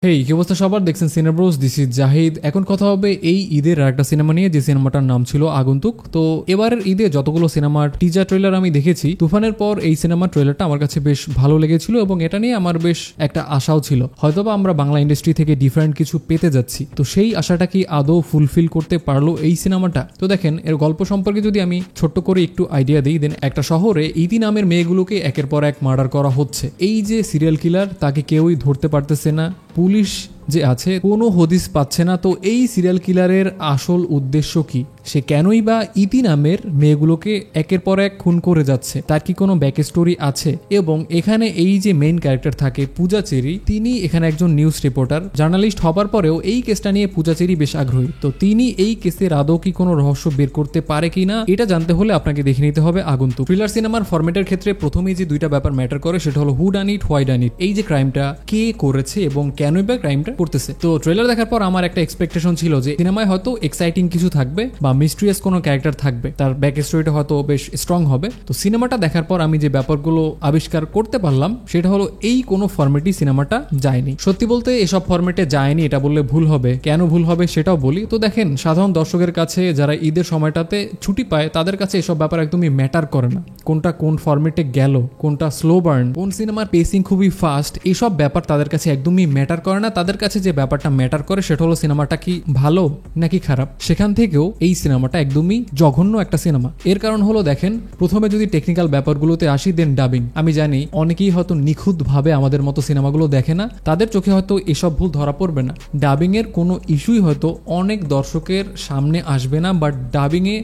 হেই কি অবস্থা সবার, দেখছেন সিনেব্রোস, দিস ইজ জাহিদ। এখন কথা হবে এই ঈদের একটা সিনেমা নিয়ে, যে সিনেমাটার নাম ছিল আগন্তুক। তো এবারের ঈদে যতগুলো সিনেমার টিজার ট্রেলার আমি দেখেছি, তুফানের পর এই সিনেমার ট্রেলারটা আমার কাছে বেশ ভালো লেগেছিল এবং এটা নিয়ে আমার বেশ একটা আশাও ছিল, হয়তোবা আমরা বাংলা ইন্ডাস্ট্রি থেকে ডিফারেন্ট কিছু পেতে যাচ্ছি। তো সেই আশাটা কি আদৌ ফুলফিল করতে পারলো এই সিনেমাটা? তো দেখেন, এর গল্প সম্পর্কে যদি আমি ছোট্ট করে একটু আইডিয়া দিই, দেন একটা শহরে ইতি নামের মেয়েগুলোকে একের পর এক মার্ডার করা হচ্ছে। এই যে সিরিয়াল কিলার, তাকে কেউই ধরতে পারতেছে না, পুলিশ যে আছে কোনো হদিস পাচ্ছে না। তো এই সিরিয়াল কিলারের আসল উদ্দেশ্য কি? সে কেনই বা ইতি নামের মেয়েগুলোকে একের পর এক খুন করে যাচ্ছে? তার কি কোনো ব্যাক স্টোরি আছে? এবং এখানে এই যে মেইন ক্যারেক্টার থাকে পূজা চেরি, তিনি এখানে একজন নিউজ রিপোর্টার জার্নালিস্ট হবার পরেও এই কেসটা নিয়ে পূজা চেরি বেশ আগ্রহী। তো তিনি এই কেসের আদৌ কি কোনো রহস্য বের করতে পারে কিনা, এটা জানতে হলে আপনাকে দেখে নিতে হবে আগন্তুক। থ্রিলার সিনেমার ফরম্যাটের ক্ষেত্রে প্রথমেই যে দুইটা ব্যাপার ম্যাটার করে, সেটা হলো হু ডান ইট, হোয়াই ডান ইট। এই যে ক্রাইমটা কে করেছে এবং কেনই বা ক্রাইমটা করতেছে। তো ট্রেলার দেখার পর আমার একটা এক্সপেকটেশন ছিল যে সিনেমায় হয়তো এক্সাইটিং কিছু থাকবে বা মিস্ট্রিয়াস কোনো ক্যারেক্টার থাকবে, তার ব্যাক স্টোরিটা হয়তো বেশ স্ট্রং হবে। তো সিনেমাটা দেখার পর আমি যে ব্যাপারগুলো আবিষ্কার করতে পারলাম, সেটা হলো এই কোনো ফরম্যাটই সিনেমাটা যায়নি। সত্যি বলতে এসব ফরম্যাটে যায়নি এটা বললে ভুল হবে। কেন ভুল হবে সেটাও বলি। তো দেখেন, সাধারণ দর্শকের কাছে যারা ঈদের সময়টাতে ছুটি পায়, তাদের কাছে এসব ব্যাপার একদমই ম্যাটার করে না। কোনটা কোন ফরম্যাটে গেল, কোনটা স্লো বার্ন, কোন সিনেমার পেসিং খুবই ফাস্ট, এইসব ব্যাপার তাদের কাছে একদমই ম্যাটার করে না। তাদের কাছে যে ব্যাপারটা ম্যাটার করে সেটা হলো সিনেমাটা কি ভালো নাকি খারাপ। সেখান থেকেও এই সিনেমাটা একদমই জঘন্য একটা সিনেমা। এর কারণ হলো দেখেন, প্রথমে যদি টেকনিক্যাল ব্যাপারগুলোতে আসি, দেন ডাবিং। আমি জানি অনেকেই হয়তো নিখুঁত ভাবে আমাদের মতো সিনেমাগুলো দেখে না, তাদের চোখে হয়তো এসব ভুল ধরা পড়বে না। ডাবিং এর কোনো ইস্যুই হয়তো অনেক দর্শকের সামনে আসবে না, বাট ডাবিং এ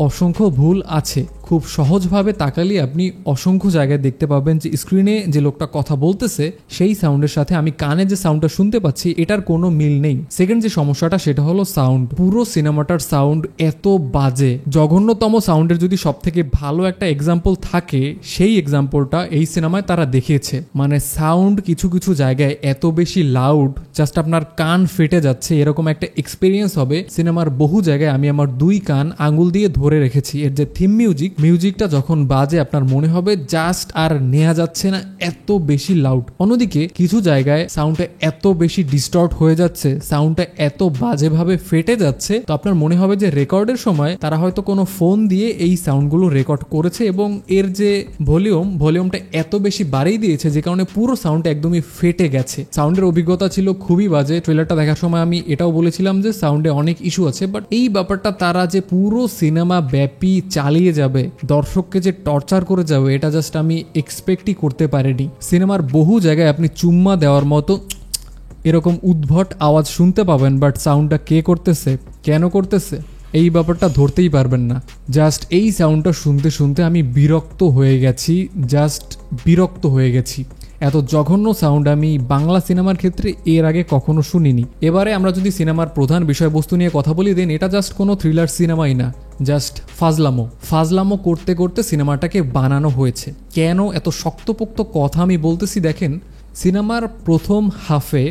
অসংখ্য ভুল আছে। খুব সহজভাবে তাকালে আপনি অসংখ্য জায়গায় দেখতে পাবেন যে স্ক্রিনে যে লোকটা কথা বলতেছে সেই সাউন্ডের সাথে আমি কানে যে সাউন্ডটা শুনতে পাচ্ছি এটার কোনো মিল নেই। সেকেন্ড যে সমস্যাটা সেটা হলো সাউন্ড। পুরো সিনেমাটার সাউন্ড এত বাজে, জঘন্যতম সাউন্ডের যদি সব থেকে ভালো একটা এক্সাম্পল থাকে, সেই এক্সাম্পলটা এই সিনেমায় তারা দেখিয়েছে। মানে সাউন্ড কিছু কিছু জায়গায় এত বেশি লাউড, জাস্ট আপনার কান ফেটে যাচ্ছে, এরকম একটা এক্সপিরিয়েন্স হবে। সিনেমার বহু জায়গায় আমি আমার দুই কান আঙ্গুল দিয়ে ধরে রেখেছি। এর যে থিম মিউজিকটা যখন বাজে, আপনার মনে হবে জাস্ট আর নেওয়া যাচ্ছে না, এত বেশি লাউড। অন্যদিকে কিছু জায়গায় সাউন্ডটা এত বেশি ডিস্টর্ট হয়ে যাচ্ছে, সাউন্ডটা এত বাজেভাবে ফেটে যাচ্ছে, তো আপনার মনে হবে যে রেকর্ডের সময় তারা হয়তো কোনো ফোন দিয়ে এই সাউন্ডগুলো রেকর্ড করেছে এবং এর যে ভলিউমটা এত বেশি বাড়িয়ে দিয়েছে, যে কারণে পুরো সাউন্ডটা একদমই ফেটে গেছে। সাউন্ডের অভিজ্ঞতা ছিল খুবই বাজে। ট্রেলারটা দেখার সময় আমি এটাও বলেছিলাম যে সাউন্ডে অনেক ইস্যু আছে, বাট এই ব্যাপারটা তারা যে পুরো সিনেমা ব্যাপী চালিয়ে যাবে, দর্শককে যে টর্চার করে যাবে, এটা জাস্ট আমি এক্সপেক্টই করতে পারিনি। সিনেমার বহু জায়গায় আপনি চুম্মা দেওয়ার মতো এরকম উদ্ভট আওয়াজ শুনতে পাবেন, বাট সাউন্ডটা কে করতেছে, কেন করতেছে, এই ব্যাপারটা ধরতেই পারবেন না। জাস্ট এই সাউন্ডটা শুনতে শুনতে আমি বিরক্ত হয়ে গেছি। এত জঘন্য সাউন্ড আমি বাংলা সিনেমার ক্ষেত্রে এর আগে কখনো শুনিনি। এবারে আমরা যদি সিনেমার প্রধান বিষয়বস্তু নিয়ে কথা বলি, দেন এটা জাস্ট কোনো থ্রিলার সিনেমাই না, জাস্ট ফাজলামো করতে করতে সিনেমাটাকে বানানো হয়েছে। কেন এত শক্তপোক্ত কথা আমি বলতেছি, দেখেন সিনেমার প্রথম হাফে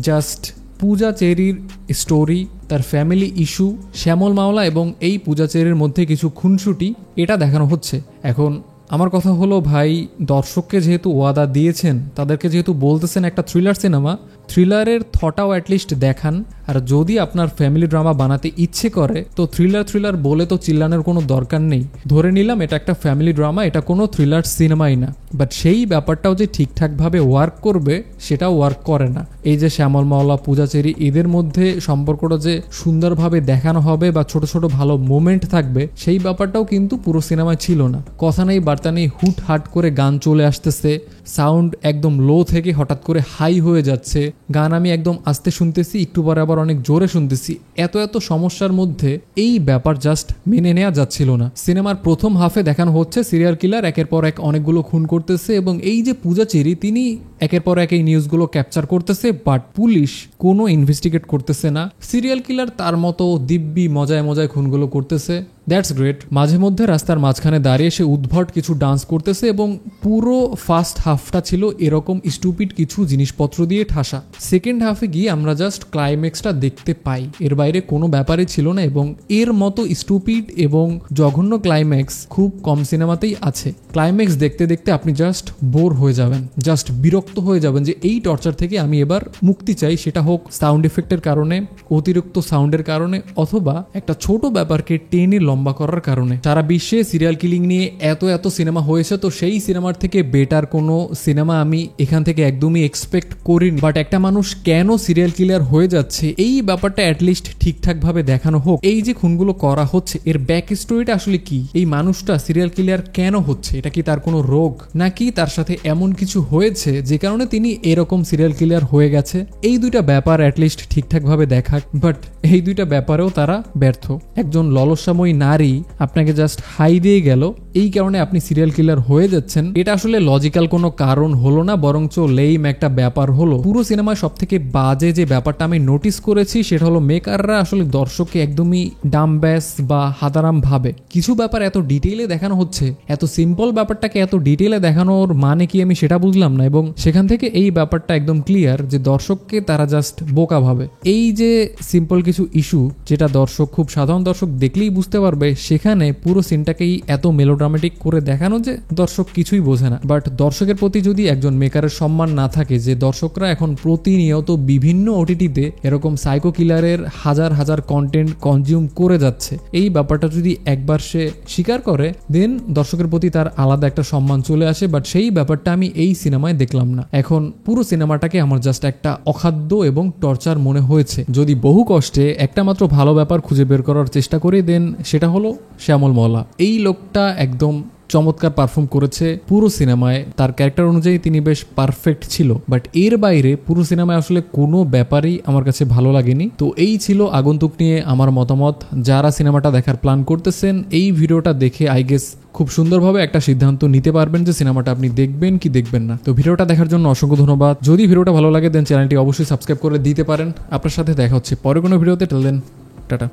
জাস্ট পূজা চেরির স্টোরি, তার ফ্যামিলি ইস্যু, শ্যামল মাওলা এবং এই পূজা চেরির মধ্যে কিছু খুনসুটি, এটা দেখানো হচ্ছে। এখন আমার কথা হলো, ভাই দর্শককে যেহেতু ওয়াদা দিয়েছেন, তাদেরকে যেহেতু বলতেছেন একটা থ্রিলার সিনেমা, থ্রিলারের থটাও অ্যাটলিস্ট দেখান। আর যদি আপনার ফ্যামিলি ড্রামা বানাতে ইচ্ছে করে, তো থ্রিলার বলে তো চিল্লানোর কোনো দরকার নেই। ধরে নিলাম এটা একটা ফ্যামিলি ড্রামা, এটা কোনো থ্রিলার সিনেমাই না, বাট সেই ব্যাপারটাও যে ঠিকঠাকভাবে ওয়ার্ক করবে সেটাও ওয়ার্ক করে না। এই যে শ্যামল মাওলা, পূজা চেরি, এদের মধ্যে সম্পর্কটা যে সুন্দরভাবে দেখানো হবে বা ছোট ছোট ভালো মোমেন্ট থাকবে, সেই ব্যাপারটাও কিন্তু পুরো সিনেমায় ছিল না। কথা নেই বার্তা নেই, হুট হাট করে গান চলে আসতেছে, সাউন্ড একদম লো থেকে হঠাৎ করে হাই হয়ে যাচ্ছে, গান আমি একদম আস্তে শুনতেছি, একটু পরে আবার অনেক জোরে শুনতেছি। এত সমস্যার মধ্যে এই ব্যাপার জাস্ট মেনে নেওয়া যাচ্ছিল না। সিনেমার প্রথম হাফে দেখানো হচ্ছে সিরিয়াল কিলার একের পর এক অনেকগুলো খুন করতেছে এবং এই যে পূজা চেরি, তিনি একের পর এক এই নিউজগুলো ক্যাপচার করতেছে, বাট পুলিশ কোনো ইনভেস্টিগেট করতেছে না। সিরিয়াল কিলার তার মতো দিব্যি মজায় খুনগুলো করতেছে, দ্যাটস গ্রেট। মাঝে মধ্যে রাস্তার মাঝখানে দাঁড়িয়ে সে উদ্ভট কিছু ডান্স করতেছে এবং পুরো ফার্স্ট হাফটা ছিল এরকম স্টুপিড কিছু জিনিসপত্র দিয়ে ঠাসা। সেকেন্ড হাফে গিয়ে আমরা জাস্ট ক্লাইম্যাক্সটা দেখতে পাই, এর বাইরে কোনো ব্যাপারই ছিল না এবং এর মতো স্টুপিড এবং জঘন্য ক্লাইম্যাক্স খুব কম সিনেমাতেই আছে। ক্লাইম্যাক্স দেখতে দেখতে আপনি জাস্ট বোর হয়ে যাবেন, জাস্ট বিরক্ত হয়ে যাবেন যে এই টর্চার থেকে আমি এবার মুক্তি চাই, সেটা হোক সাউন্ড এফেক্টের কারণে, অতিরিক্ত সাউন্ডের কারণে, অথবা একটা ছোট ব্যাপারকে টেনে লম্বা করার কারণে। সারা বিশ্বে সিরিয়াল কিলিং নিয়ে এত এত সিনেমা হয়েছে, তো সেই সিনেমার থেকে বেটার কোনো সিনেমা আমি এখান থেকে একদমই এক্সপেক্ট করিনি। বাট একটা মানুষ কেন সিরিয়াল কিলার হয়ে যাচ্ছে এই ব্যাপারটা অ্যাটলিস্ট ঠিকঠাক ভাবে দেখানো হোক। এই যে খুনগুলো করা হচ্ছে এর ব্যাক স্টোরিটা আসলে কি, এই মানুষটা সিরিয়াল কিলার কেন হচ্ছে, এটা কি তার কোনো রোগ নাকি তার সাথে এমন কিছু হয়েছে যে কারণে তিনি এরকম সিরিয়াল কিলার হয়ে গেছে। এই দুইটা ব্যাপার অ্যাটলিস্ট ঠিকঠাক ভাবে দেখাক, বাট এই দুইটা ব্যাপারেও তারা ব্যর্থ। একজন ললসাময়ী নারী আপনাকে জাস্ট হাই দিয়ে গেল, এই কারণে আপনি সিরিয়াল কিলার হয়ে যাচ্ছেন, এটা আসলে লজিক্যাল কোনো কারণ হলো না, বরঞ্চ লেইম একটা ব্যাপার হলো। পুরো সিনেমায় সব থেকে বাজে যে ব্যাপারটা আমি নোটিস করেছি সেটা হলো মেকাররা আসলে দর্শককে একদমই ডাম ব্যাস বা হাদারাম ভাবে। কিছু ব্যাপার এত ডিটেইলে দেখানো হচ্ছে, এত সিম্পল ব্যাপারটাকে এত ডিটেইলে দেখানোর মানে কি আমি সেটা বুঝলাম না, এবং সেখান থেকে এই ব্যাপারটা একদম ক্লিয়ার যে দর্শককে তারা জাস্ট বোকা ভাবে। এই যে সিম্পল কিছু ইস্যু যেটা দর্শক, খুব সাধারণ দর্শক দেখলেই বুঝতে পারবে, সেখানে পুরো সিনটাকেই এত মেলোড্রামেটিক করে দেখানো যে দর্শক কিছুই বোঝে না। বাট দর্শকের প্রতি যদি একজন মেকারের সম্মান না থাকে, যে দর্শকরা এখন প্রতিনিয়ত বিভিন্ন ওটিটিতে এরকম সাইকো কিলারের হাজার হাজার কন্টেন্ট কনজিউম করে যাচ্ছে, এই ব্যাপারটা যদি একবার সে স্বীকার করে দেন দর্শকের প্রতি তার আলাদা একটা সম্মান চলে আসে। বাট সেই ব্যাপারটা আমি এই সিনেমায় দেখলাম না। এখন পুরো সিনেমাটাকে আমার জাস্ট একটা অখাদ্য এবং টর্চার মনে হয়েছে। যদি বহু কষ্টে একটা মাত্র ভালো ব্যাপার খুঁজে বের করার চেষ্টা করি দেন সেটা হলো শ্যামল মওলা। এই লোকটা একদম চমৎকার পারফর্ম করেছে পুরো সিনেমায়, তার ক্যারেক্টার অনুযায়ী তিনি বেশ পারফেক্ট ছিল। বাট এর বাইরে পুরো সিনেমায় আসলে কোনো ব্যাপারই আমার কাছে ভালো লাগেনি। তো এই ছিল আগন্তুক নিয়ে আমার মতামত। যারা সিনেমাটা দেখার প্ল্যান করতেছেন এই ভিডিওটা দেখে আই গেস খুব সুন্দরভাবে একটা সিদ্ধান্ত নিতে পারবেন যে সিনেমাটা আপনি দেখবেন কি দেখবেন না। তো ভিডিওটা দেখার জন্য অসংখ্য ধন্যবাদ। যদি ভিডিওটা ভালো লাগে দেন চ্যানেলটি অবশ্যই সাবস্ক্রাইব করে দিতে পারেন। আপনার সাথে দেখা হচ্ছে পরে কোনো ভিডিওতে। টেল দেন টাটা।